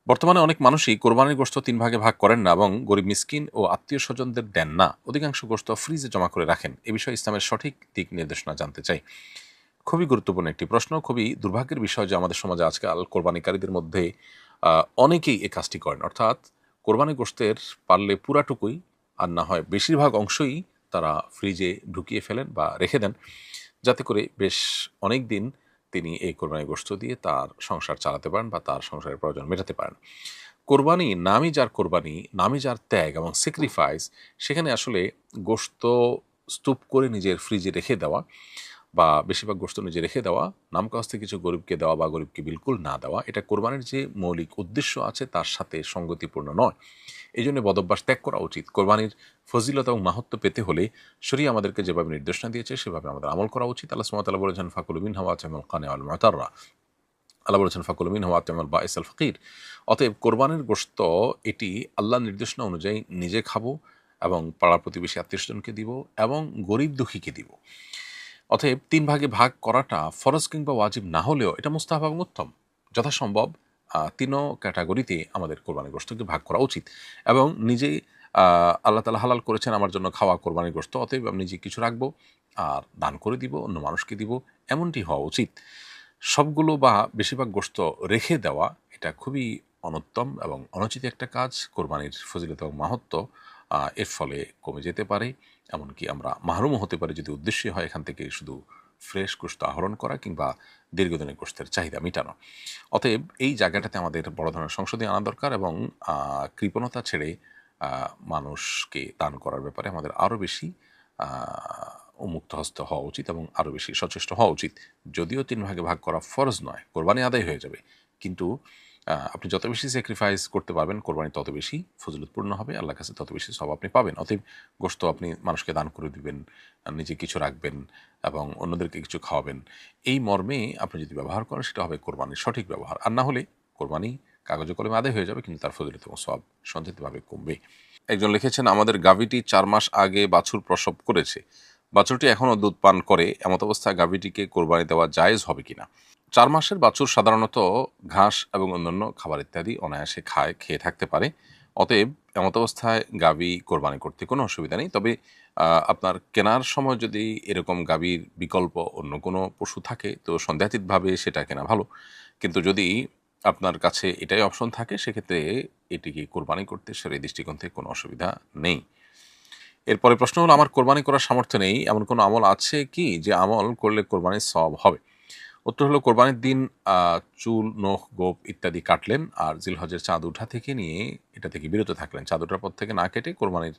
বর্তমানে অনেক মানুষই কোরবানির গোশত ৩ ভাগে ভাগ করেন না এবং গরিব মিসকিন ও আত্মীয়স্বজনদের দেন না। অধিকাংশ গোশত ফ্রিজে জমা করে রাখেন। এ বিষয়ে ইসলামের সঠিক দিক নির্দেশনা জানতে চাই। খুবই গুরুত্বপূর্ণ একটি প্রশ্ন। খুবই দুর্ভাগ্যের বিষয় যে আমাদের সমাজে আজকাল কোরবানিকারীদের মধ্যে অনেকেই এই কাজটি করেন। অর্থাৎ কোরবানির গোশতের পারলে পুরাটুকুই আর না হয় বেশিরভাগ অংশই তারা ফ্রিজে ঢুকিয়ে ফেলেন বা রেখে দেন। যাতে করে বেশ অনেকদিন তিনি এই কোরবানির গোশত দিয়ে তার সংসার চালাতে পারেন বা তার সংসারের প্রয়োজন মেটাতে পারেন। কোরবানি নামই যার কোরবানি, নামই যার ত্যাগ এবং স্যাক্রিফাইস, সেখানে আসলে গোশত স্তূপ করে নিজের ফ্রিজে রেখে দেওয়া বা বেশিরভাগ গোশত নিজে রেখে দেওয়া, নামকাওস্তে কিছু গরিবকে দেওয়া বা গরিবকে বিলকুল না দেওয়া, এটা কোরবানির যে মৌলিক উদ্দেশ্য আছে তার সাথে সঙ্গতিপূর্ণ নয়। এইজন্য বদভ্যাস ত্যাগ করা উচিত। কোরবানির ফজিলত এবং মাহাত্ম্য পেতে হলে শরিয়া আমাদেরকে যেভাবে নির্দেশনা দিয়েছে সেভাবে আমাদের আমল করা উচিত। আল্লাহ সুবহানাহু ওয়া তাআলা বলেছেন, ফাকুলু মিনহা ওয়াত'ইমুল কানি'a ওয়াল মু'তাররা। আল্লাহ বলেছেন, ফাকুলু মিনহা ওয়াত'ইমুল বাঈস আল ফাকির। অতএব কোরবানির গোশত এটি আল্লাহর নির্দেশনা অনুযায়ী নিজে খাবো এবং পাড়া প্রতিবেশী আত্মীয়স্বজনকে দিব এবং গরিব দুঃখীকে দিব। অতএব ৩ ভাগে ভাগ করাটা ফরজ কিংবা ওয়াজিব না হলেও এটা মুস্তাহাব এবং উত্তম। যথাসম্ভব ৩ ক্যাটাগরিতে আমাদের কোরবানির গোশতকে ভাগ করা উচিত এবং নিজে আল্লাহ তাআলা হালাল করেছেন আমার জন্য খাওয়া কোরবানির গোশত, অতএব আমি নিজে কিছু রাখবো আর দান করে দিব, অন্য মানুষকে দিব, এমনটি হওয়া উচিত। সবগুলো বা বেশিরভাগ গোশত রেখে দেওয়া এটা খুবই অনুত্তম এবং অনুচিত একটা কাজ। কোরবানির ফজিলত এবং মাহাত্ম্য এর ফলে কমে যেতে পারে। এমনকি আমরা মাহরুমও হতে পারি যদি উদ্দেশ্যই হয় এখান থেকে শুধু ফ্রেশ গোশত আহরণ করা কিংবা দীর্ঘদিনের গোশতের চাহিদা মেটানো। অতএব এই জায়গাটাতে আমাদের বড় ধরনের সংশোধনী আনা দরকার এবং কৃপণতা ছেড়ে মানুষকে দান করার ব্যাপারে আমাদের আরও বেশি উন্মুক্ত হস্ত হওয়া উচিত এবং আরও বেশি সচেষ্ট হওয়া উচিত। যদিও ৩ ভাগে ভাগ করা ফরজ নয়, কোরবানি আদায় হয়ে যাবে, কিন্তু আপনি যত বেশি স্যাক্রিফাইস করতে পারবেন কোরবানি তত বেশি ফজিলতপূর্ণ হবে, আল্লাহর কাছে তত বেশি সওয়াব আপনি পাবেন। অতএব গোশত আপনি মানুষকে দান করে দিবেন, নিজে কিছু রাখবেন এবং অন্যদেরকে কিছু খাওয়াবেন। এই মর্মে আপনি যদি ব্যবহার করেন সেটা হবে কোরবানির সঠিক ব্যবহার। আর না হলে কোরবানি কাগজে কলমে আদায় হয়ে যাবে, কিন্তু তার ফজিলত এবং সওয়াব সঞ্চিতভাবে কমবে। একজন লিখেছেন, আমাদের গাভীটি ৪ মাস আগে বাছুর প্রসব করেছে। বাছুরটি এখনও দুধ পান করে, এমত অবস্থায় গাভীটিকে কোরবানি দেওয়া জায়েজ হবে কিনা? ৪ মাসের বাছুর সাধারণত ঘাস এবং অন্যান্য খাবার ইত্যাদি অনায়াসে খেয়ে থাকতে পারে। অতএব এমত অবস্থায় গাভী কোরবানি করতে কোনো অসুবিধা নেই। তবে আপনার কেনার সময় যদি এরকম গাভীর বিকল্প অন্য কোনো পশু থাকে তো সন্দেহাতীতভাবে সেটা কেনা ভালো। কিন্তু যদি আপনার কাছে এটাই অপশন থাকে সেক্ষেত্রে এটিকে কোরবানি করতে শরীয়ত দৃষ্টিকোণ থেকে কোনো অসুবিধা নেই। এরপরে প্রশ্ন হলো, আমার কোরবানি করার সামর্থ্য নেই, এমন কোনো আমল আছে কি যে আমল করলে কোরবানির সওয়াব হবে? উত্তর হলো, কোরবানির দিন চুল, নখ, গোঁফ ইত্যাদি কাটলেন আর জিলহজের চাঁদ ওঠা থেকে নিয়ে এটা থেকে বিরত থাকলেন। চাঁদ ওঠার পর থেকে না কেটে কোরবানির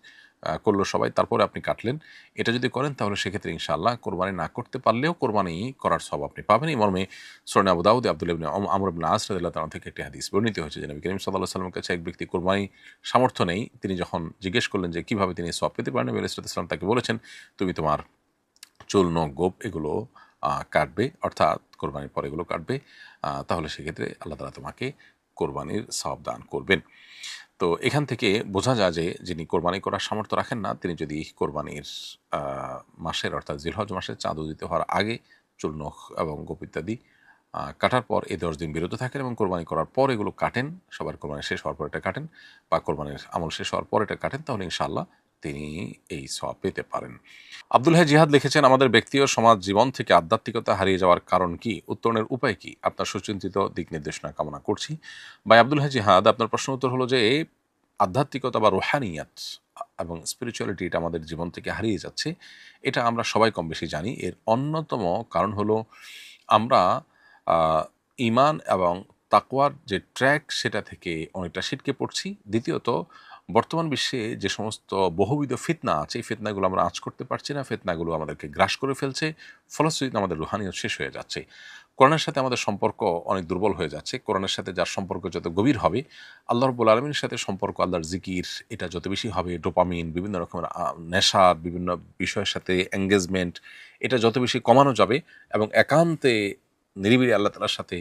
করলো সবাই, তারপরে আপনি কাটলেন। এটা যদি করেন তাহলে সেক্ষেত্রে ইনশাআল্লাহ কোরবানি না করতে পারলেও কোরবানি করার সওয়াব আপনি পাবেন। এই মর্মে সুনানে আবু দাউদে আব্দুল্লাহ ইবনে আমর ইবনে আস রাদিয়াল্লাহু তাআলা থেকে একটি হাদিস বর্ণিত হয়েছে যে নবী করিম সাল্লাল্লাহু আলাইহি ওয়াসাল্লামের কাছে এক ব্যক্তি কোরবানি সামর্থ্য নেই। তিনি যখন জিজ্ঞেস করলেন যে কিভাবে তিনি সওয়াব পেতে পারেন, নবী আলাইহিস সালাম তাকে বলেছেন, তুমি তোমার চুল, নখ, গোঁফ এগুলো কাটবে, অর্থাৎ কোরবানির পরে এগুলো কাটবে। তাহলে সেক্ষেত্রে আল্লাহ তাআলা তোমাকে কোরবানির সওয়াব দান করবেন। তো এখান থেকে বোঝা যায় যে যিনি কোরবানি করার সামর্থ্য রাখেন না তিনি যদি কোরবানির মাসের অর্থাৎ জিলহজ মাসের চাঁদ উদিত হওয়ার আগে চুল, নখ এবং গোঁফ ইত্যাদি কাটার পর এই 10 দিন বিরত থাকেন এবং কোরবানি করার পর এগুলো কাটেন, সবার কোরবানি শেষ হওয়ার পর এটা কাটেন বা কোরবানির আমল শেষ হওয়ার পর এটা কাটেন, তাহলে ইনশাআল্লাহ তিনি এই সওয়াব পেতে পারেন। আব্দুল হাই জিহাদ লিখেছেন, আমাদের ব্যক্তি ও সমাজ জীবন থেকে আধ্যাত্মিকতা হারিয়ে যাওয়ার কারণ কি? উত্তরণের উপায় কি? আপনার সুচিন্তিত দিক নির্দেশনা কামনা করছি। ভাই আব্দুল হাই জিহাদ, আপনার প্রশ্ন উত্তর হলো যে আধ্যাত্মিকতা বা রুহানিয়াত এবং স্পিরিচুয়ালিটি এটা আমাদের জীবন থেকে হারিয়ে যাচ্ছে। এটা আমরা সবাই কম বেশি জানি। এর অন্যতম কারণ হলো আমরা ঈমান এবং তাকওয়ার যে ট্র্যাক সেটা থেকে অনেকটা ছিটকে পড়ছি। দ্বিতীয়ত বর্তমান বিশ্বে যে সমস্ত বহুবিধ ফিতনা আছে এই ফিতনাগুলো আমরা আঁচ করতে পারছি না, ফিতনাগুলো আমাদেরকে গ্রাস করে ফেলছে, ফলশ্রুতিতে আমাদের রুহানিয়ত শেষ হয়ে যাচ্ছে। কোরআনের সাথে আমাদের সম্পর্ক অনেক দুর্বল হয়ে যাচ্ছে। কোরআনের সাথে যার সম্পর্ক যত গভীর হবে, আল্লাহ রাব্বুল আলামিনের সাথে সম্পর্ক, আল্লাহর জিকির এটা যত বেশি হবে, ডোপামিন, বিভিন্ন রকমের নেশার বিভিন্ন বিষয়ের সাথে এঙ্গেজমেন্ট এটা যত বেশি কমানো যাবে এবং একান্তে নিরিবিলি আল্লাহ তাআলার সাথে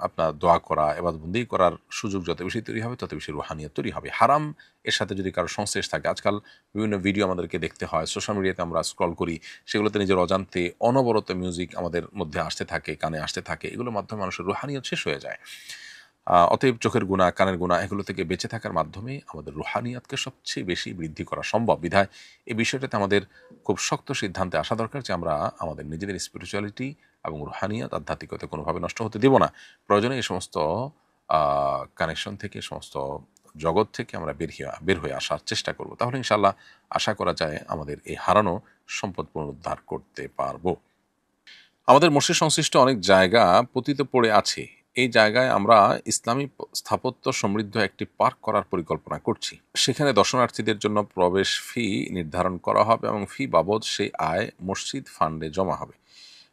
আপনার দোয়া করা, ইবাদতবন্দি করার সুযোগ যত বেশি তৈরি হবে তত বেশি রুহানিয়ত তৈরি হবে। হারাম এর সাথে যদি কারো সংশ্লেষ থাকে, আজকাল বিভিন্ন ভিডিও আমাদেরকে দেখতে হয়, সোশ্যাল মিডিয়াতে আমরা স্ক্রল করি, সেগুলোতে নিজের অজান্তে অনবরত মিউজিক আমাদের মধ্যে আসতে থাকে, কানে আসতে থাকে, এগুলোর মাধ্যমে মানুষের রুহানিয়ত শেষ হয়ে যায়। অতএব চোখের গুনাহ, কানের গুনাহ এগুলো থেকে বেঁচে থাকার মাধ্যমে আমাদের রুহানিয়াতকে সবচেয়ে বেশি বৃদ্ধি করা সম্ভব। বিধায় এই বিষয়টাতে আমাদের খুব শক্ত সিদ্ধান্তে আসা দরকার যে আমরা আমাদের নিজেদের স্পিরিচুয়ালিটি এবং রুহানিয়াত, আধ্যাত্মিকতা কোনোভাবে নষ্ট হতে দেব না। প্রয়োজনে এই সমস্ত কানেকশন থেকে, সমস্ত জগৎ থেকে আমরা বের হয়ে আসার চেষ্টা করব। তাহলে ইনশাআল্লাহ আশা করা যায় আমাদের এই হারানো সম্পদ পুনরুদ্ধার করতে পারব। আমাদের মসজিদ সংশ্লিষ্ট অনেক জায়গা পতিত পড়ে আছে। এই জায়গায় আমরা ইসলামী স্থাপত্য সমৃদ্ধ একটি পার্ক করার পরিকল্পনা করছি। সেখানে দর্শনার্থীদের জন্য প্রবেশ ফি নির্ধারণ করা হবে এবং ফি বাবদ সেই আয় মসজিদ ফান্ডে জমা হবে।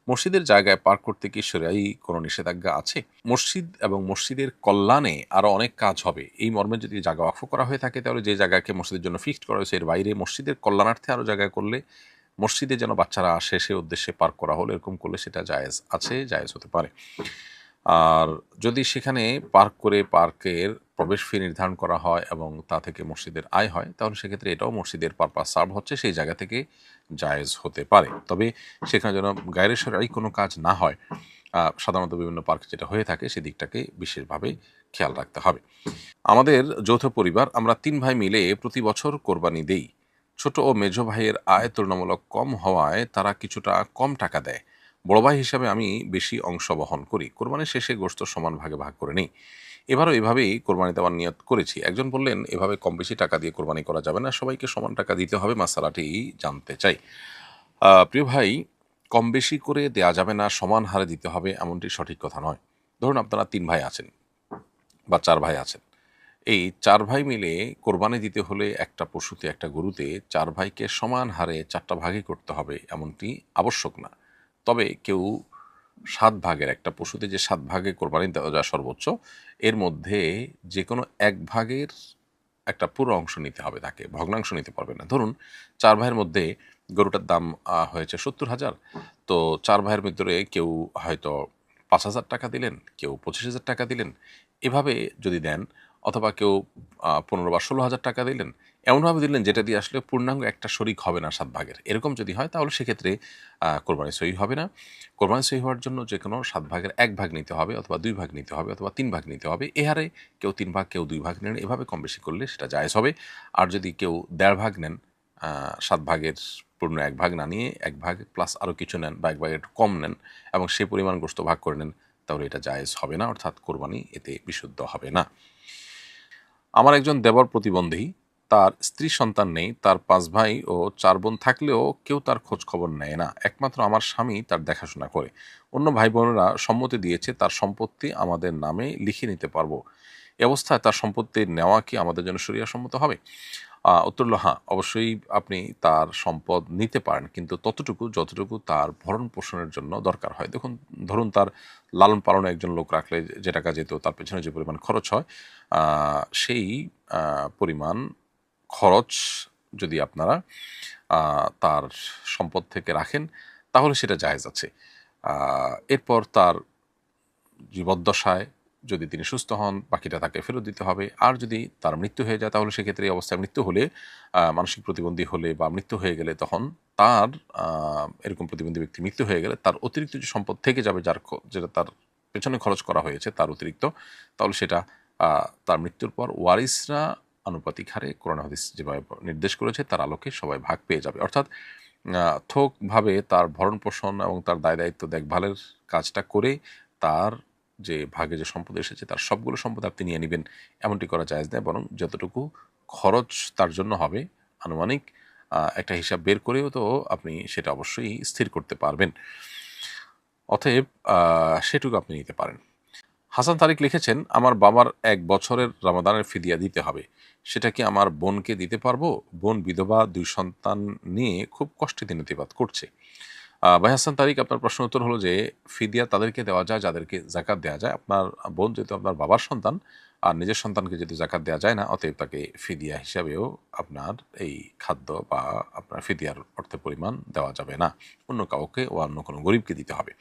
মসজিদের জায়গায় পার্ক করতে কি শরীয়ী কোনো নিষেধাজ্ঞা আছে? মসজিদ এবং মসজিদের কল্যাণে আরও অনেক কাজ হবে। এই মর্মে যদি জায়গা ওয়াকফ করা হয়ে থাকে তাহলে যে জায়গাকে মসজিদের জন্য ফিক্সড করা হয়েছে এর বাইরে মসজিদের কল্যাণার্থে আরও জায়গা করলে মসজিদে যেন বাচ্চারা আসে সে উদ্দেশ্যে পার্ক করা হলো, এরকম করলে সেটা জায়েজ আছে, জায়েজ হতে পারে। আর যদি সেখানে পার্ক করে পার্কের প্রবেশ ফি নির্ধারণ করা হয় এবং তা থেকে মসজিদের আয় হয় তাহলে সেক্ষেত্রে এটাও মসজিদের পারপাস সার্ভ হচ্ছে, সেই জায়গা থেকে জায়েজ হতে পারে। তবে সেখানে যেন গায়রে শরঈ কোনো কাজ না হয়, সাধারণত বিভিন্ন পার্ক যেটা হয়ে থাকে সেদিকটাকে বিশেষভাবে খেয়াল রাখতে হবে। আমাদের যৌথ পরিবার, আমরা 3 ভাই মিলে প্রতি বছর কোরবানি দেই। ছোট ও মেজ ভাইয়ের আয় তুলনামূলক কম হওয়ায় তারা কিছুটা কম টাকা দেয়। বড় ভাই হিসাবে আমি বেশি অংশ বহন করি। কোরবানির শেষে গোশত সমান ভাগে ভাগ করে নিই। এবারও এভাবেই কোরবানি দেওয়ার নিয়ত করেছি। একজন বললেন, এভাবে কম বেশি টাকা দিয়ে কোরবানি করা যাবে না, সবাইকে সমান টাকা দিতে হবে। মাসালাটি জানতে চাই। প্রিয় ভাই, কম বেশি করে দেয়া যাবে না, সমান হারে দিতে হবে এমনটি সঠিক কথা নয়। ধরুন আপনারা 3 ভাই আছেন বা 4 ভাই আছেন। এই 4 ভাই মিলে কোরবানি দিতে হলে একটা পশুতে, একটা গরুতে 4 ভাইকে সমান হারে 4টা ভাগই করতে হবে এমনটি আবশ্যক না। তবে কেউ 7 ভাগের, একটা পশুতে যে 7 ভাগে কোরবানি দেওয়া যায় সর্বোচ্চ, এর মধ্যে যেকোনো 1 ভাগের একটা পুরো অংশ নিতে হবে তাকে, ভগ্নাংশ নিতে পারবে না। ধরুন 4 ভাইয়ের মধ্যে গরুটার দাম হয়েছে ৭০,০০০। তো 4 ভাইয়ের ভিতরে কেউ হয়তো ৫,০০০ টাকা দিলেন, কেউ ২৫,০০০ টাকা দিলেন। এভাবে যদি দেন, অথবা কেউ ১৫ বা ১৬,০০০ টাকা দিলেন, এমনভাবে দিলেন যেটা দিয়ে আসলে পূর্ণাঙ্গ একটা শরিক হবে না 7 ভাগের। এরকম যদি হয় তাহলে সেক্ষেত্রে কোরবানি সহি হবে না। কোরবানি সহি হওয়ার জন্য যেকোনো 7 ভাগের 1 ভাগ নিতে হবে, অথবা 2 ভাগ নিতে হবে, অথবা 3 ভাগ নিতে হবে। এ হারে কেউ 3 ভাগ, কেউ 2 ভাগ নেন, এভাবে কম বেশি করলে সেটা জায়েজ হবে। আর যদি কেউ 1.5 ভাগ নেন, 7 ভাগের পূর্ণ 1 ভাগ না নিয়ে 1 ভাগ প্লাস আরও কিছু নেন বা 1 ভাগের একটু কম নেন এবং সে পরিমাণ গোশত ভাগ করে নেন, তাহলে এটা জায়েজ হবে না, অর্থাৎ কোরবানি এতে বিশুদ্ধ হবে না। আমার একজন দেবর প্রতিবন্ধী, তার স্ত্রী সন্তান নেই, তার 5 ভাই ও 4 বোন থাকলেও কেউ তার খোঁজ খবর নেয় না। একমাত্র আমার স্বামী তার দেখাশোনা করে। অন্য ভাই বোনেরা সম্মতি দিয়েছে তার সম্পত্তি আমাদের নামে লিখে নিতে পারবো। এ অবস্থায় তার সম্পত্তি নেওয়া কি আমাদের জন্য শরিয়া সম্মত হবে? উত্তর হলো হ্যাঁ, অবশ্যই আপনি তার সম্পদ নিতে পারেন, কিন্তু ততটুকু যতটুকু তার ভরণ পোষণের জন্য দরকার হয়। দেখুন, ধরুন তার লালন পালনে একজন লোক রাখলে যে টাকা যেত, তার পেছনে যে পরিমাণ খরচ হয়, সেই পরিমাণ খরচ যদি আপনারা তার সম্পদ থেকে রাখেন তাহলে সেটা জায়েজ আছে। এরপর তার জীবদ্দশায় যদি তিনি সুস্থ হন, বাকিটা তাকে ফেরত দিতে হবে। আর যদি তার মৃত্যু হয়ে যায় তাহলে সেক্ষেত্রে এই অবস্থায় মৃত্যু হলে, মানসিক প্রতিবন্ধী হলে বা মৃত্যু হয়ে গেলে, তখন তার এরকম প্রতিবন্ধী ব্যক্তি মৃত্যু হয়ে গেলে তার অতিরিক্ত যে সম্পদ থেকে যাবে, যেটা তার পেছনে খরচ করা হয়েছে তার অতিরিক্ত, তাহলে সেটা তার মৃত্যুর পর ওয়ারিসরা আনুপাতিক হারে কোরআন হাদিস যেভাবে নির্দেশ করেছে তার আলোকে সবাই ভাগ পেয়ে যাবে। অর্থাৎ থোকভাবে তার ভরণ পোষণ এবং তার দায় দায়িত্ব দেখভালের কাজটা করে তার যে ভাগে যে সম্পদ এসেছে তার সবগুলো সম্পদ আপনি নিয়ে নেবেন, এমনটি করা জায়েজ নয়। বরং যতটুকু খরচ তার জন্য হবে আনুমানিক একটা হিসাব বের করেও তো আপনি সেটা অবশ্যই স্থির করতে পারবেন। অতএব সেটুকু আপনি নিতে পারেন। হাসান তারিক লিখেছেন, আমার বাবার 1 বছরের রমাদানের ফিদিয়া দিতে হবে। সেটা কি আমার বোনকে দিতে পারবো? বোন বিধবা, 2 সন্তান নিয়ে খুব কষ্টে দিনতিপাত করছে। ভাই হাসান তারিক, আপনার প্রশ্ন উত্তর হলো যে ফিদিয়া তাদেরকে দেওয়া যায় যাদেরকে জাকাত দেওয়া যায়। আপনার বোন যেহেতু আপনার বাবার সন্তান, আর নিজের সন্তানকে যেহেতু জাকাত দেওয়া যায় না, অতএব তাকে ফিদিয়া হিসাবেও আপনার এই খাদ্য বা আপনার ফিদিয়ার অর্থের পরিমাণ দেওয়া যাবে না। অন্য কাউকে ও অন্য কোনো গরিবকে দিতে হবে।